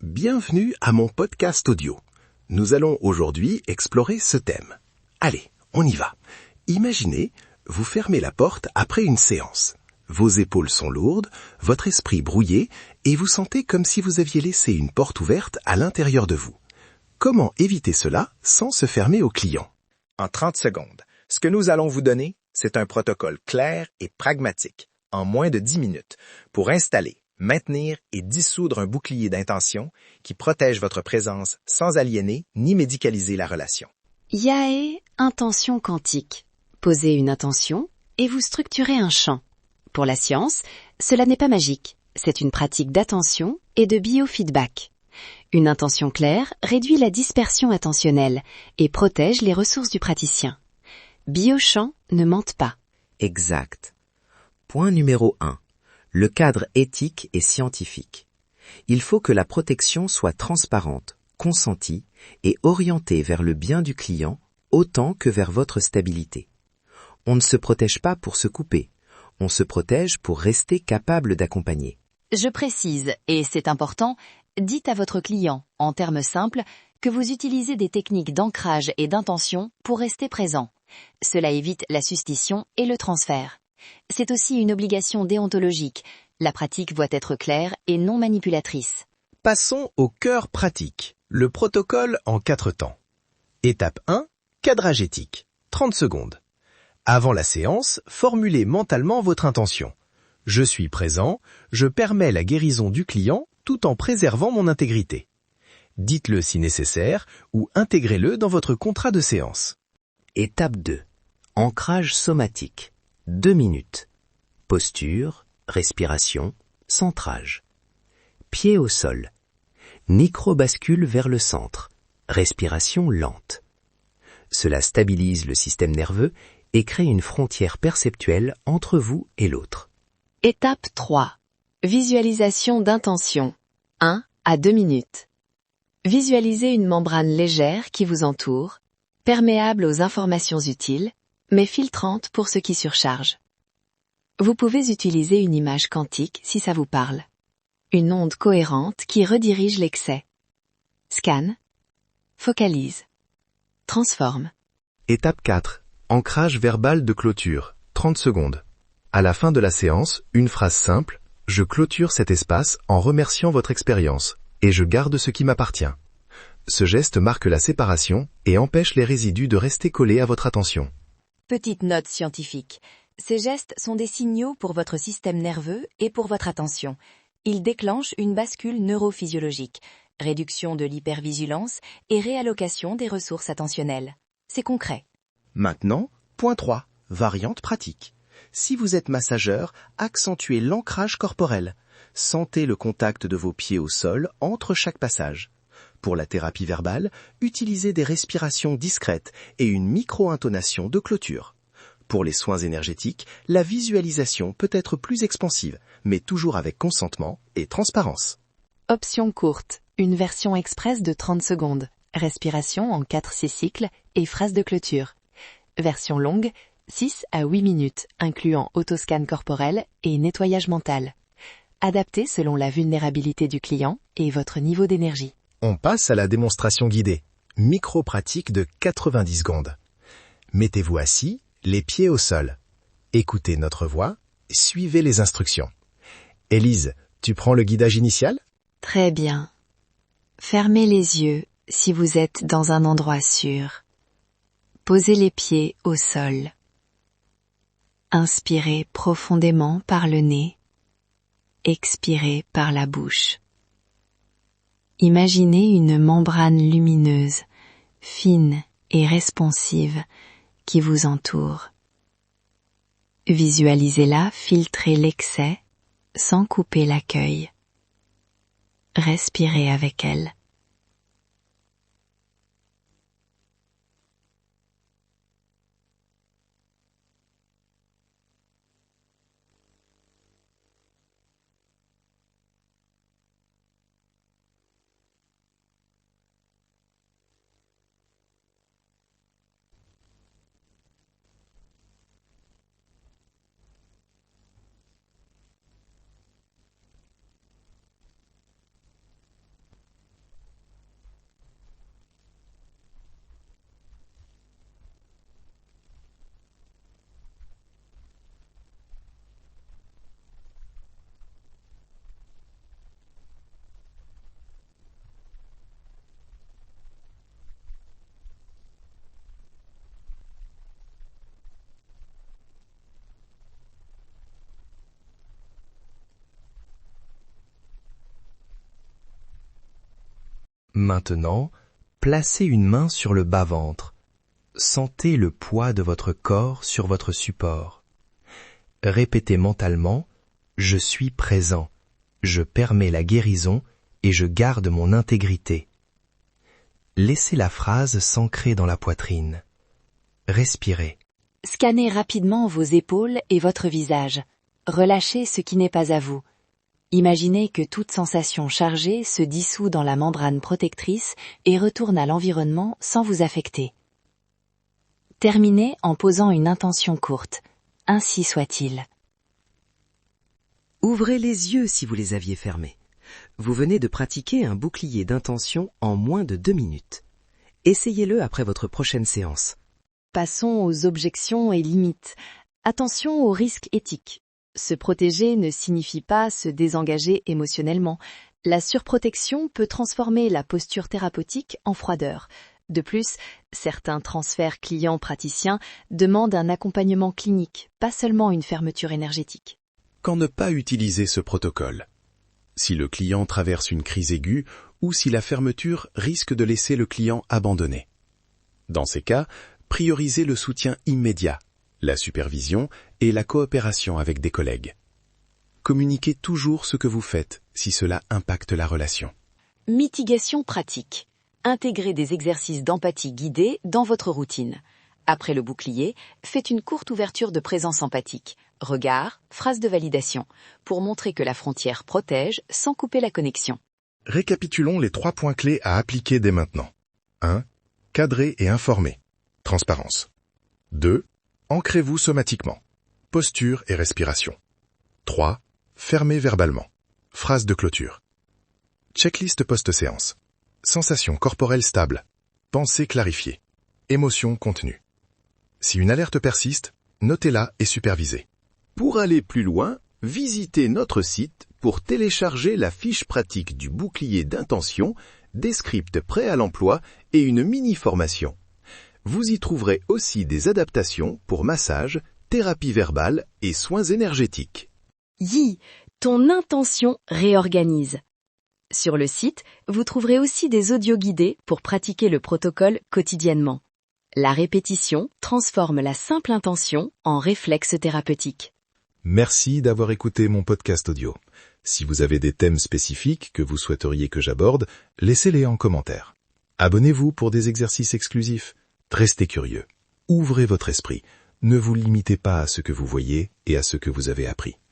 Bienvenue à mon podcast audio. Nous allons aujourd'hui explorer ce thème. Allez, on y va. Imaginez, vous fermez la porte après une séance. Vos épaules sont lourdes, votre esprit brouillé et vous sentez comme si vous aviez laissé une porte ouverte à l'intérieur de vous. Comment éviter cela sans se fermer au client? En 30 secondes, ce que nous allons vous donner, c'est un protocole clair et pragmatique, en moins de 10 minutes, pour installer, maintenir et dissoudre un bouclier d'intention qui protège votre présence sans aliéner ni médicaliser la relation. YAE, intention quantique. Posez une intention et vous structurez un champ. Pour la science, cela n'est pas magique. C'est une pratique d'attention et de biofeedback. Une intention claire réduit la dispersion attentionnelle et protège les ressources du praticien. Biochamp ne mente pas. Exact. Point numéro 1. Le cadre éthique et scientifique. Il faut que la protection soit transparente, consentie et orientée vers le bien du client autant que vers votre stabilité. On ne se protège pas pour se couper, on se protège pour rester capable d'accompagner. Je précise, et c'est important, dites à votre client, en termes simples, que vous utilisez des techniques d'ancrage et d'intention pour rester présent. Cela évite la suspicion et le transfert. C'est aussi une obligation déontologique. La pratique doit être claire et non manipulatrice. Passons au cœur pratique, le protocole en 4 temps. Étape 1, cadrage éthique, 30 secondes. Avant la séance, formulez mentalement votre intention. Je suis présent, je permets la guérison du client tout en préservant mon intégrité. Dites-le si nécessaire ou intégrez-le dans votre contrat de séance. Étape 2. Ancrage somatique. 2 minutes. Posture, respiration, centrage. Pied au sol. Micro-bascule vers le centre. Respiration lente. Cela stabilise le système nerveux et crée une frontière perceptuelle entre vous et l'autre. Étape 3. Visualisation d'intention. 1 à 2 minutes. Visualisez une membrane légère qui vous entoure, perméable aux informations utiles, mais filtrante pour ce qui surcharge. Vous pouvez utiliser une image quantique si ça vous parle. Une onde cohérente qui redirige l'excès. Scanne. Focalise. Transforme. Étape 4. Ancrage verbal de clôture, 30 secondes. À la fin de la séance, une phrase simple, je clôture cet espace en remerciant votre expérience, et je garde ce qui m'appartient. Ce geste marque la séparation et empêche les résidus de rester collés à votre attention. Petite note scientifique. Ces gestes sont des signaux pour votre système nerveux et pour votre attention. Ils déclenchent une bascule neurophysiologique, réduction de l'hypervigilance et réallocation des ressources attentionnelles. C'est concret. Maintenant, point 3, variante pratique. Si vous êtes massageur, accentuez l'ancrage corporel. Sentez le contact de vos pieds au sol entre chaque passage. Pour la thérapie verbale, utilisez des respirations discrètes et une micro-intonation de clôture. Pour les soins énergétiques, la visualisation peut être plus expansive, mais toujours avec consentement et transparence. Option courte. Une version express de 30 secondes. Respiration en 4-6 cycles et phrase de clôture. Version longue, 6 à 8 minutes, incluant autoscan corporel et nettoyage mental. Adapté selon la vulnérabilité du client et votre niveau d'énergie. On passe à la démonstration guidée, micro-pratique de 90 secondes. Mettez-vous assis, les pieds au sol. Écoutez notre voix, suivez les instructions. Élise, tu prends le guidage initial? Très bien. Fermez les yeux si vous êtes dans un endroit sûr. Posez les pieds au sol. Inspirez profondément par le nez. Expirez par la bouche. Imaginez une membrane lumineuse, fine et responsive qui vous entoure. Visualisez-la filtrer l'excès sans couper l'accueil. Respirez avec elle. Maintenant, placez une main sur le bas-ventre. Sentez le poids de votre corps sur votre support. Répétez mentalement « Je suis présent, je permets la guérison et je garde mon intégrité ». Laissez la phrase s'ancrer dans la poitrine. Respirez. Scannez rapidement vos épaules et votre visage. Relâchez ce qui n'est pas à vous. Imaginez que toute sensation chargée se dissout dans la membrane protectrice et retourne à l'environnement sans vous affecter. Terminez en posant une intention courte. Ainsi soit-il. Ouvrez les yeux si vous les aviez fermés. Vous venez de pratiquer un bouclier d'intention en moins de 2 minutes. Essayez-le après votre prochaine séance. Passons aux objections et limites. Attention aux risques éthiques. Se protéger ne signifie pas se désengager émotionnellement. La surprotection peut transformer la posture thérapeutique en froideur. De plus, certains transferts clients-praticiens demandent un accompagnement clinique, pas seulement une fermeture énergétique. Quand ne pas utiliser ce protocole? Si le client traverse une crise aiguë ou si la fermeture risque de laisser le client abandonné. Dans ces cas, priorisez le soutien immédiat, la supervision et la coopération avec des collègues. Communiquez toujours ce que vous faites si cela impacte la relation. Mitigation pratique. Intégrez des exercices d'empathie guidés dans votre routine. Après le bouclier, faites une courte ouverture de présence empathique. Regard, phrase de validation, pour montrer que la frontière protège sans couper la connexion. Récapitulons les 3 points clés à appliquer dès maintenant. 1. Cadrer et informer. Transparence. 2. Ancrez-vous somatiquement. Posture et respiration. 3. Fermez verbalement. Phrase de clôture. Checklist post-séance. Sensation corporelle stable. Pensée clarifiée. Émotion contenue. Si une alerte persiste, notez-la et supervisez. Pour aller plus loin, visitez notre site pour télécharger la fiche pratique du bouclier d'intention, des scripts prêts à l'emploi et une mini-formation. Vous y trouverez aussi des adaptations pour massage, thérapie verbale et soins énergétiques. Yi, ton intention réorganise. Sur le site, vous trouverez aussi des audios guidés pour pratiquer le protocole quotidiennement. La répétition transforme la simple intention en réflexe thérapeutique. Merci d'avoir écouté mon podcast audio. Si vous avez des thèmes spécifiques que vous souhaiteriez que j'aborde, laissez-les en commentaire. Abonnez-vous pour des exercices exclusifs. Restez curieux. Ouvrez votre esprit. Ne vous limitez pas à ce que vous voyez et à ce que vous avez appris.